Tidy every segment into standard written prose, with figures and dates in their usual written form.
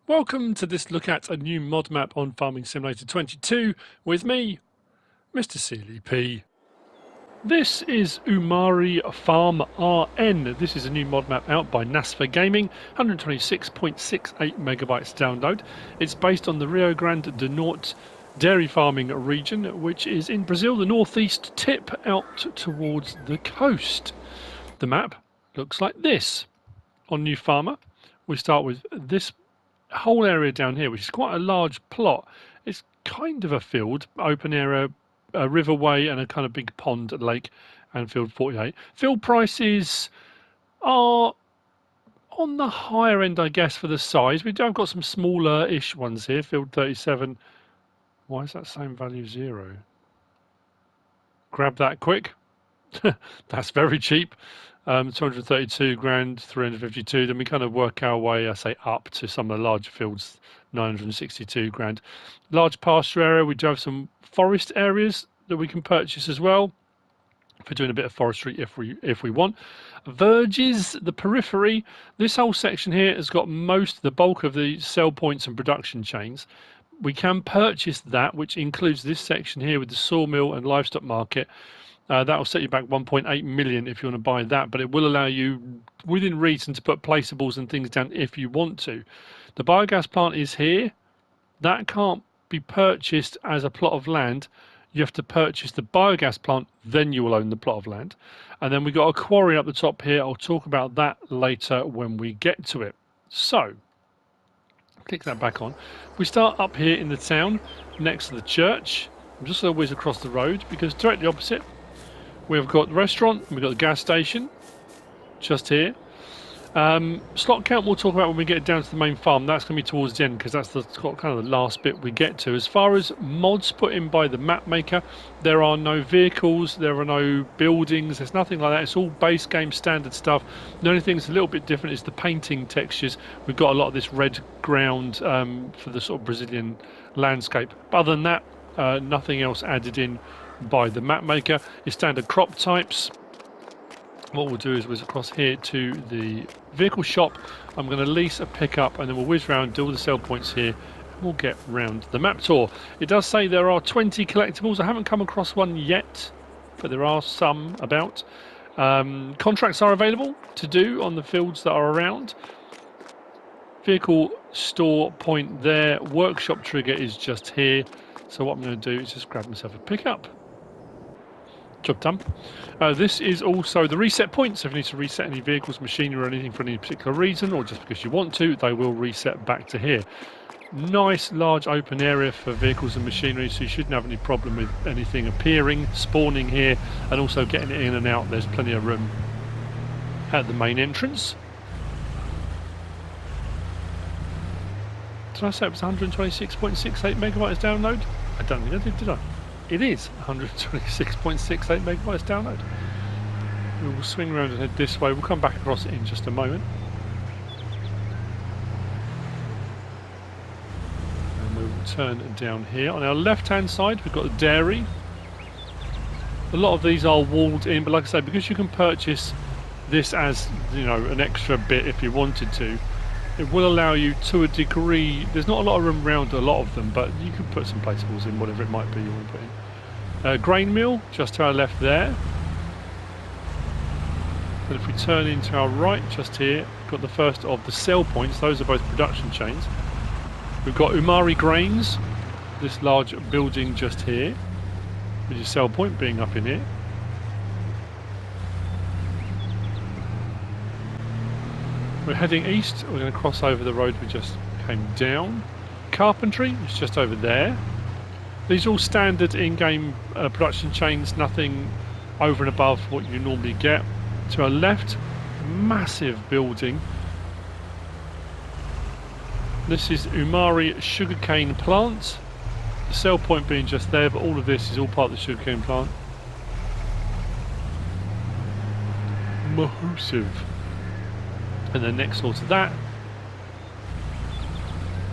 Welcome to this look at a new mod map on Farming Simulator 22 with me, MrSealyp. This is UMARI Farm RN. This is a new mod map out by NasferGamer, 126.68 megabytes download. It's based on the Rio Grande do Norte dairy farming region, which is in Brazil, the northeast tip out towards the coast. The map looks like this. On New Farmer, we start with this whole area down here, which is quite a large plot. It's kind of a field, open area, a riverway, and a kind of big pond, lake, and field 48. Field prices are on the higher end, I guess, for the size. We have got some smaller-ish ones here. Field 37. Why is that same value 0? Grab that quick. That's very cheap. 232 grand, 352. Then we kind of work our way, I say, up to some of the larger fields, 962 grand. Large pasture area. We do have some forest areas that we can purchase as well for doing a bit of forestry if we want. Verges, the periphery. This whole section here has got the bulk of the sell points and production chains. We can purchase that, which includes this section here with the sawmill and livestock market. That will set you back 1.8 million if you want to buy that, but it will allow you, within reason, to put placeables and things down if you want to. The biogas plant is here. That can't be purchased as a plot of land. You have to purchase the biogas plant, then you will own the plot of land. And then we've got a quarry up the top here. I'll talk about that later when we get to it. So, click that back on. We start up here in the town, next to the church. I'm just going to whiz across the road because directly opposite, we've got the restaurant, we've got the gas station, just here. Slot count we'll talk about when we get down to the main farm. That's going to be towards the end because that's kind of the last bit we get to. As far as mods put in by the map maker, there are no vehicles, there are no buildings, there's nothing like that. It's all base game standard stuff. The only thing that's a little bit different is the painting textures. We've got a lot of this red ground for the sort of Brazilian landscape. But other than that, nothing else added in by the map maker. Your standard crop types. What we'll do is whiz across here to the vehicle shop. I'm going to lease a pickup and then we'll whiz around, do all the sell points here, and we'll get round the map tour. It does say there are 20 collectibles. I haven't come across one yet, but there are some about. Contracts are available to do on the fields that are around. Vehicle store point there. Workshop trigger is just here. So what I'm going to do is just grab myself a pickup. Job done. This is also the reset point, so if you need to reset any vehicles, machinery or anything for any particular reason, or just because you want to, they will reset back to here. Nice large open area for vehicles and machinery, so you shouldn't have any problem with anything appearing, spawning here, and also getting it in and out. There's plenty of room at the main entrance. Did I say it was 126.68 megabytes download? I don't think I did, did I? It is 126.68 megabytes download. We will swing around and head this way. We'll come back across it in just a moment. And we will turn down here. On our left-hand side, we've got the dairy. A lot of these are walled in, but like I say, because you can purchase this as, you know, an extra bit if you wanted to, it will allow you to a degree. There's not a lot of room around a lot of them, but you can put some placeables in, whatever it might be you want to put in. Grain mill, just to our left there. And if we turn into our right, just here, we've got the first of the sell points. Those are both production chains. We've got UMARI Grains, this large building just here, with your sell point being up in here. We're heading east. We're going to cross over the road we just came down. Carpentry is just over there. These are all standard in-game production chains, nothing over and above what you normally get. To our left, massive building. This is UMARI sugarcane plant. The sell point being just there, but all of this is all part of the sugarcane plant. Massive. And then next door to that,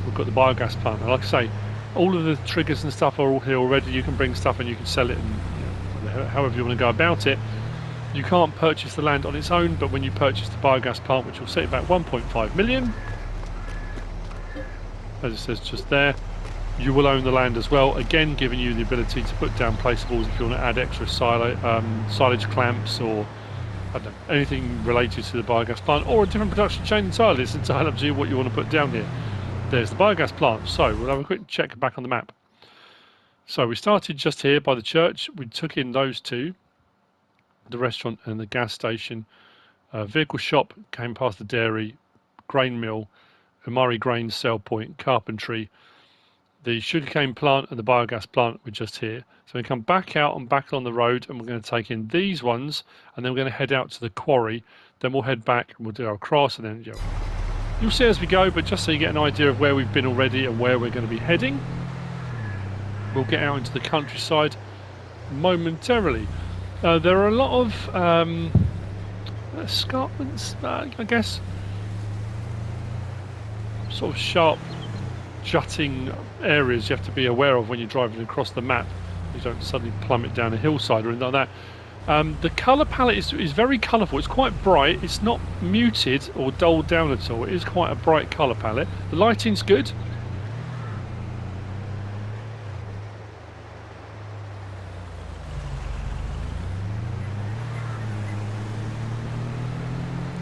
we've got the biogas plant. And like I say, all of the triggers and stuff are all here already. You can bring stuff and you can sell it, and you know, however you want to go about it. You can't purchase the land on its own, but when you purchase the biogas plant, which will set you back 1.5 million, as it says just there. You will own the land as well, again giving you the ability to put down placeables if you want to add extra silage clamps or I don't know, anything related to the biogas plant or a different production chain entirely. It's entirely up to you what you want to put down here. There's the biogas plant. So we'll have a quick check back on the map. So we started just here by the church. We took in those two, the restaurant and the gas station. Vehicle shop, came past the dairy, grain mill, UMARI grain sell point, carpentry. The sugarcane plant and the biogas plant were just here. So we come back out and back on the road and we're going to take in these ones and then we're going to head out to the quarry. Then we'll head back and we'll do our cross and then you'll see as we go, but just so you get an idea of where we've been already and where we're going to be heading. We'll get out into the countryside momentarily. There are a lot of escarpments, I guess. Sort of sharp jutting areas you have to be aware of when you're driving across the map. You don't suddenly plummet down a hillside or anything like that. The colour palette is very colourful. It's quite bright. It's not muted or dulled down at all. It is quite a bright colour palette. The lighting's good.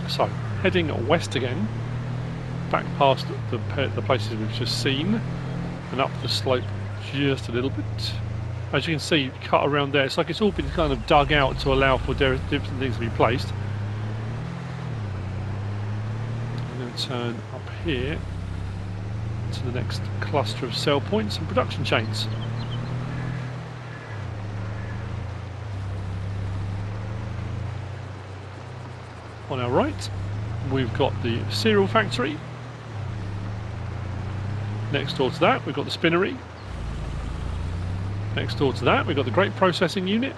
So, heading west again, back past the places we've just seen, and up the slope just a little bit. As you can see, cut around there, it's like it's all been kind of dug out to allow for different things to be placed. I'm going to turn up here to the next cluster of sell points and production chains. On our right, we've got the cereal factory. Next door to that, we've got the spinnery. Next door to that, we've got the grape processing unit.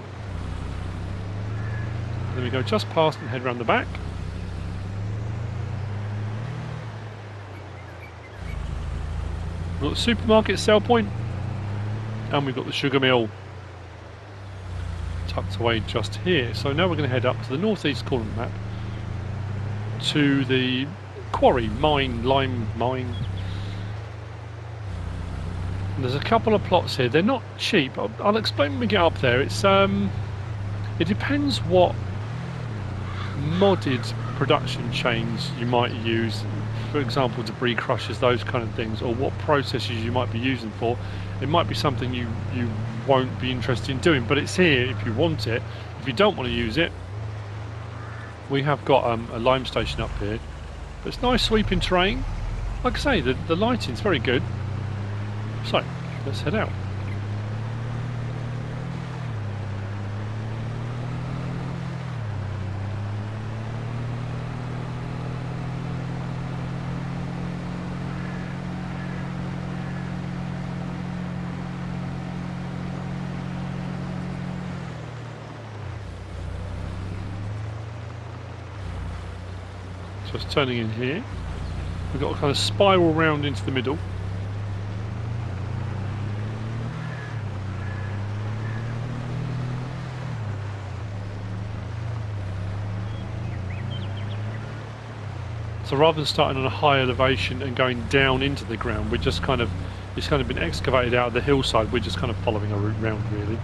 And then we go just past and head round the back. We've got the supermarket sell point, and we've got the sugar mill tucked away just here. So now we're going to head up to the northeast corner of the map to the quarry, lime mine. And there's a couple of plots here. They're not cheap. I'll explain when we get up there. It's it depends what modded production chains you might use. For example, debris crushers, those kind of things, or what processes you might be using for. It might be something you won't be interested in doing, but it's here if you want it. If you don't want to use it, we have got a lime station up here. But it's nice sweeping terrain. Like I say, the lighting's very good. So, let's head out. Just turning in here. We've got a kind of spiral round into the middle. So rather than starting on a high elevation and going down into the ground, we're just kind of, it's kind of been excavated out of the hillside. We're just kind of following a route round, really.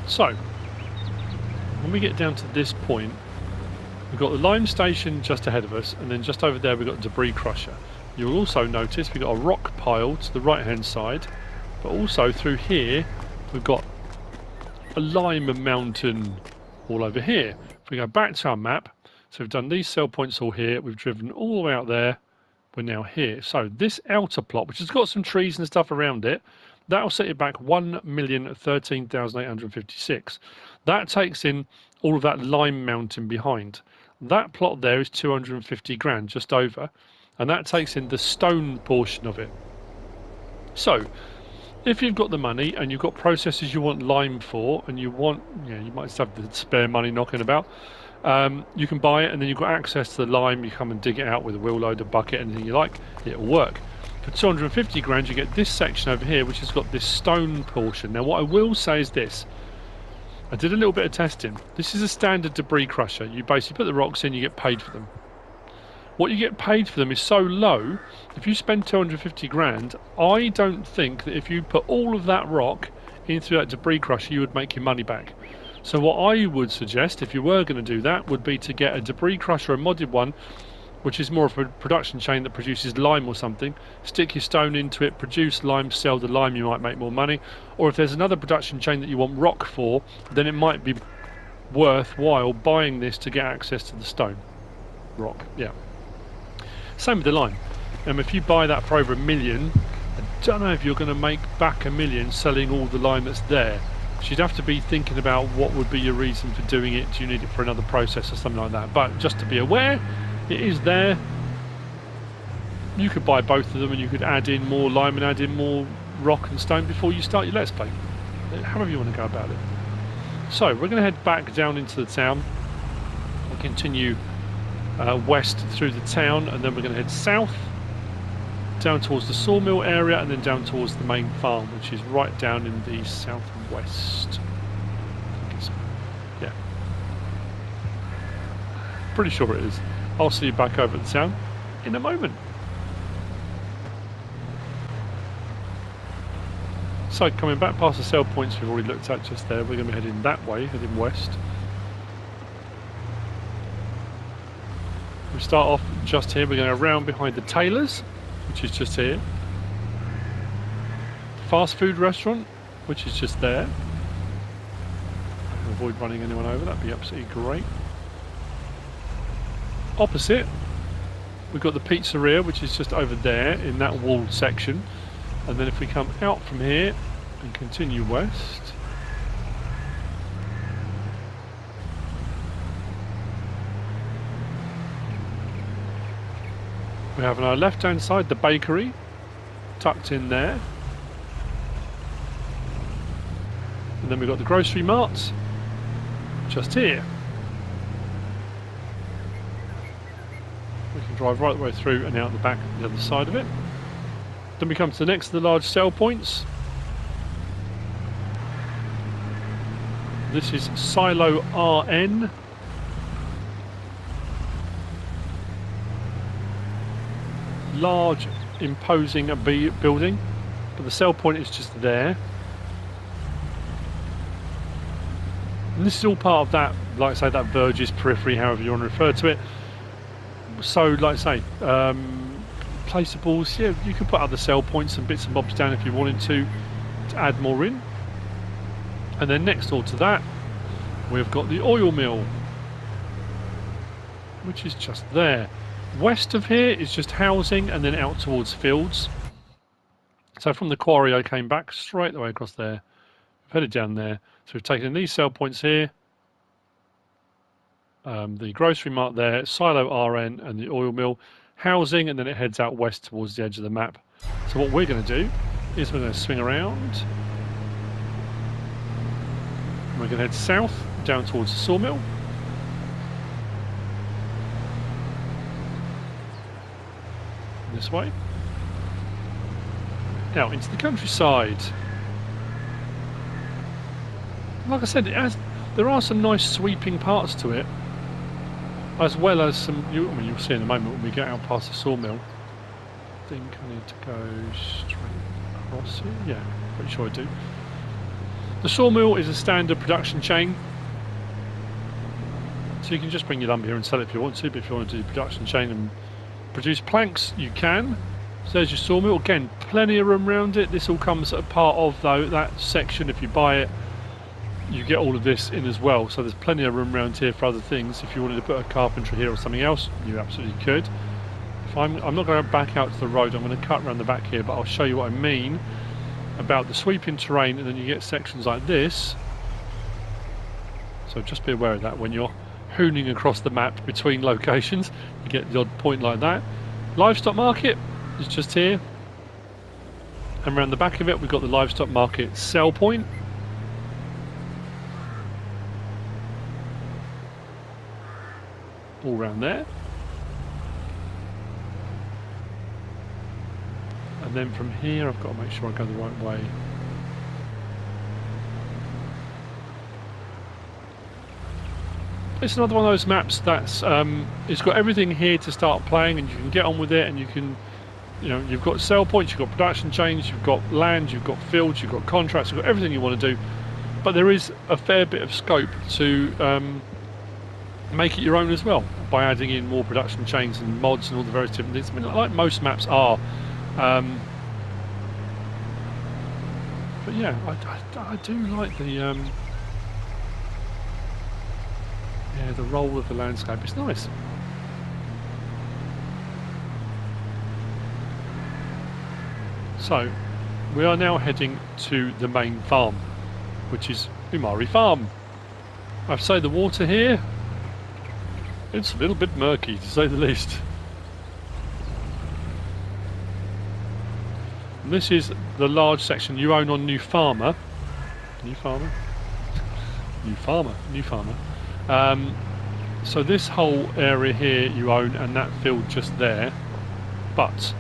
So, when we get down to this point, we've got the lime station just ahead of us, and then just over there we've got a debris crusher. You'll also notice we've got a rock pile to the right hand side, but also through here we've got a lime mountain all over here. If we go back to our map, so we've done these sell points all here, we've driven all the way out there, we're now here. So this outer plot, which has got some trees and stuff around it, that'll set it back 1,013,856. That takes in all of that lime mountain behind. That plot there is 250 grand, just over, and that takes in the stone portion of it. So if you've got the money and you've got processes you want lime for, and you want, you might just have the spare money knocking about, you can buy it, and then you've got access to the lime. You come and dig it out with a wheel loader, bucket, anything you like, it'll work. For 250 grand you get this section over here, which has got this stone portion. Now what I will say is this: I did a little bit of testing. This is a standard debris crusher. You basically put the rocks in, you get paid for them. what you get paid for them is so low. If you spend 250 grand, I don't think that if you put all of that rock into that debris crusher, you would make your money back. So what I would suggest, if you were going to do that, would be to get a debris crusher, a modded one, which is more of a production chain that produces lime or something. Stick your stone into it, produce lime, sell the lime, you might make more money. Or if there's another production chain that you want rock for, then it might be worthwhile buying this to get access to the stone. Rock, yeah. Same with the lime. If you buy that for over $1 million, I don't know if you're going to make back $1 million selling all the lime that's there. So you'd have to be thinking about what would be your reason for doing it. Do you need it for another process or something like that? But just to be aware, it is there. You could buy both of them and you could add in more lime and add in more rock and stone before you start your Let's Play. However you want to go about it. So we're going to head back down into the town and continue west through the town, and then we're going to head south down towards the Sawmill area and then down towards the main farm, which is right down in the southwest. Yeah. Pretty sure it is. I'll see you back over at the town in a moment. So coming back past the sell points we've already looked at just there, we're going to be heading that way, heading west. We start off just here, we're going to go around behind the tailors, which is just here. Fast food restaurant, which is just there. Avoid running anyone over, that'd be absolutely great. Opposite, we've got the pizzeria, which is just over there in that walled section. And then if we come out from here and continue west, we have on our left hand side the bakery tucked in there. And then we've got the grocery mart just here. We can drive right the way through and out the back the other side of it. Then we come to the next of the large sell points. This is Silo RN. Large, imposing building, but the sell point is just there. And this is all part of that, like I say, that Verge's periphery, however you want to refer to it. So, like I say, placeables, yeah, you can put other sell points and bits and bobs down if you wanted to add more in. And then next door to that, we've got the oil mill, which is just there. West of here is just housing and then out towards fields. So from the quarry I came back straight the way across there. We've headed down there. So we've taken these sell points here, the grocery mart there, Silo RN and the oil mill, housing, and then it heads out west towards the edge of the map. So what we're going to do is we're going to swing around. We're going to head south down towards the sawmill. This way. Out into the countryside. Like I said, there are some nice sweeping parts to it, as well as some. You'll see in a moment when we get out past the sawmill. I think I need to go straight across here. Yeah, pretty sure I do. The sawmill is a standard production chain, so you can just bring your lumber here and sell it if you want to. But if you want to do production chain and produce planks, you can. So there's your sawmill. Again, plenty of room around it. This all comes as a part of that section. If you buy it, you get all of this in as well. So there's plenty of room around here for other things. If you wanted to put a carpentry here or something else, you absolutely could. If I'm not going to back out to the road, I'm going to cut around the back here, but I'll show you what I mean about the sweeping terrain, and then you get sections like this. So just be aware of that when you're hooning across the map between locations. You get the odd point like that. Livestock market is just here, and around the back of it we've got the livestock market sell point. All around there. And then from here I've got to make sure I go the right way. it's another one of those maps that's it's got everything here to start playing, and you can get on with it, and you can, you know, you've got sell points, you've got production chains, you've got land, you've got fields, you've got contracts, you've got everything you want to do. But there is a fair bit of scope to make it your own as well by adding in more production chains and mods and all the various different things. I mean, like most maps are. But yeah, I do like the the role of the landscape. It's nice. So we are now heading to the main farm, which is UMARI Farm. I have to say, the water here, it's a little bit murky, to say the least. And this is the large section you own on New Farmer. So this whole area here you own, and that field just there. But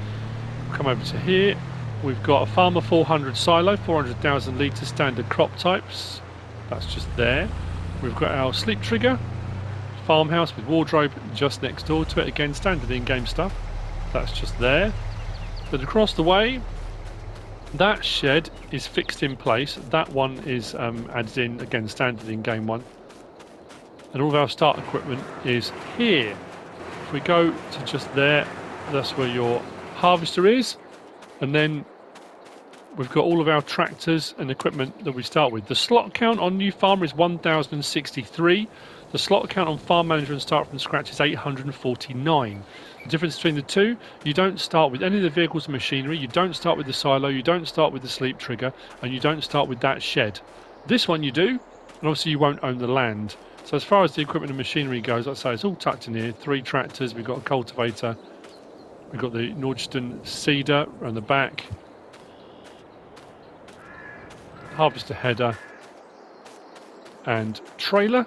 come over to here. We've got a Farmer 400 silo, 400,000 litre standard crop types. That's just there. We've got our sleep trigger farmhouse with wardrobe just next door to it. Again, standard in-game stuff. That's just there. But across the way, that shed is fixed in place. That one is added in, again, standard in-game one. And all of our start equipment is here. If we go to just there, that's where your harvester is. And then we've got all of our tractors and equipment that we start with. The slot count on New Farmer is 1,063. The slot count on Farm Manager and Start from Scratch is 849. The difference between the two, you don't start with any of the vehicles and machinery, you don't start with the silo, you don't start with the sleep trigger, and you don't start with that shed. This one you do, and obviously you won't own the land. So as far as the equipment and machinery goes, like I say, it's all tucked in here. 3 tractors, we've got a cultivator, we've got the Nordstrom seeder around the back, harvester header, and trailer.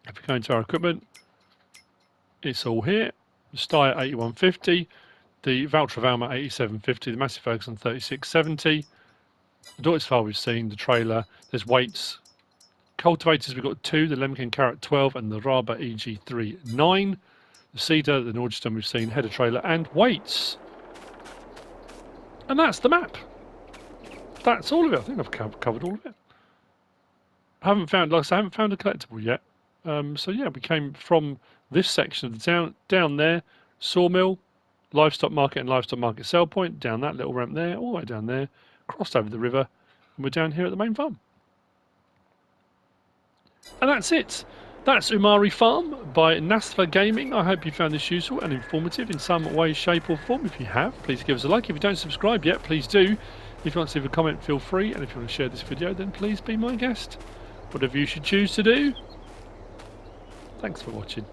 If we go into our equipment, it's all here. The Steyr 8150, the Valtra Valma 8750, the Massey Ferguson 3670, the Deutz file we've seen, the trailer. There's weights. Cultivators, we've got 2, the Lemken Carrot 12 and the Raba EG3 9. The seeder, the Nordstrom we've seen, header, trailer, and weights. And that's the map. That's all of it. I think I've covered all of it. I haven't found, like I said, I haven't found a collectible yet. So yeah, we came from this section of the town, down there, Sawmill, livestock market and livestock market sell point, down that little ramp there, all the way down there, crossed over the river, and we're down here at the main farm. And that's it. That's UMARI Farm by NasferGamer. I hope you found this useful and informative in some way, shape or form. If you have, please give us a like. If you don't subscribe yet, please do. If you want to leave a comment, feel free. And if you want to share this video, then please be my guest. Whatever you should choose to do. Thanks for watching.